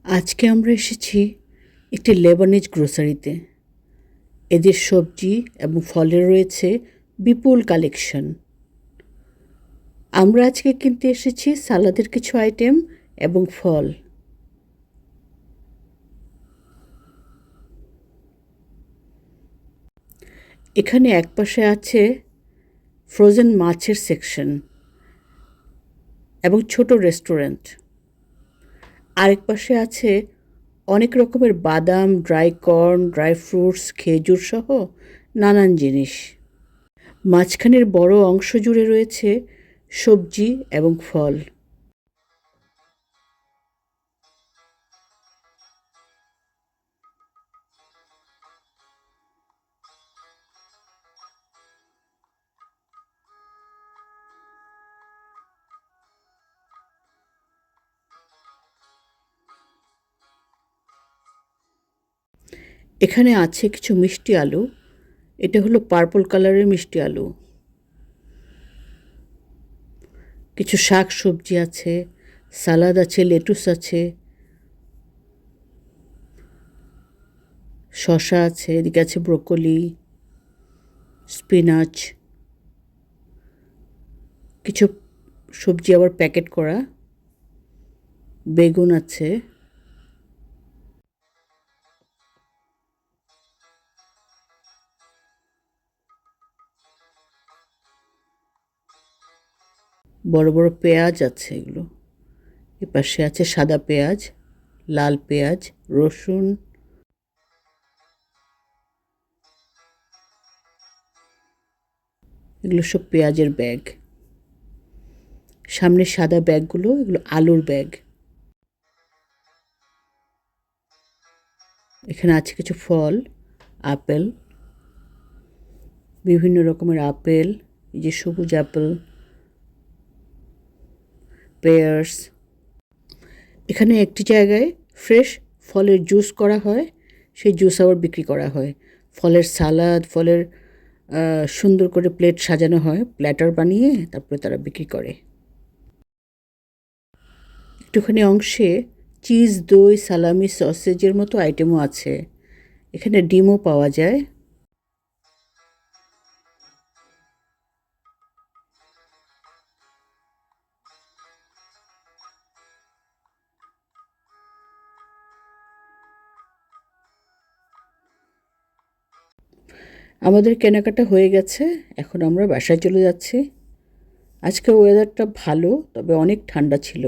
আজকে আমরা এসেছি একটি লেবানিজ গ্রোসারিতে। এদের সবজি এবং ফলের রয়েছে বিপুল কালেকশন। আমরা আজকে কিনতে এসেছি সালাদের কিছু আইটেম এবং ফল। এখানে একপাশে আছে ফ্রোজেন মাছের সেকশন এবং ছোট রেস্টুরেন্ট। আরেক পাশে আছে অনেক রকমের বাদাম, ড্রাই কর্ন, ড্রাই ফ্রুটস, খেজুর সহ নানান জিনিস। মাঝখানের বড় অংশ জুড়ে রয়েছে সবজি এবং ফল। এখানে আছে কিছু মিষ্টি আলু। এটা হলো পার্পল কালারের মিষ্টি আলু। কিছু শাক সবজি আছে, সালাদ আছে, লেটুস আছে, শসা আছে, এদিকে আছে ব্রোকলি, স্পিনাচ। কিছু সবজি আবার প্যাকেট করা, বেগুন আছে। বড় বড় পেঁয়াজ আছে এগুলো। এপাশে আছে সাদা পেঁয়াজ, লাল পেঁয়াজ, রসুন। এগুলো সব পেঁয়াজের ব্যাগ। সামনে সাদা ব্যাগগুলো এগুলো আলুর ব্যাগ। এখানে আছে কিছু ফল, আপেল, বিভিন্ন রকমের আপেল, এই যে সবুজ আপেল, পেয়ার্স। এখানে একটি জায়গায় ফ্রেশ ফলের জুস করা হয়, সেই জুস আবার বিক্রি করা হয়। ফলের সালাদ, ফলের সুন্দর করে প্লেট সাজানো হয়, প্ল্যাটার বানিয়ে তারপরে তারা বিক্রি করে। একটুখানি অংশে চিজ, দই, সালামি, সসেজের মতো আইটেমও আছে। এখানে ডিমও পাওয়া যায়। আমাদের কেনাকাটা হয়ে গেছে, এখন আমরা বাসায় চলে যাচ্ছি। আজকে ওয়েদারটা ভালো, তবে অনেক ঠান্ডা ছিল।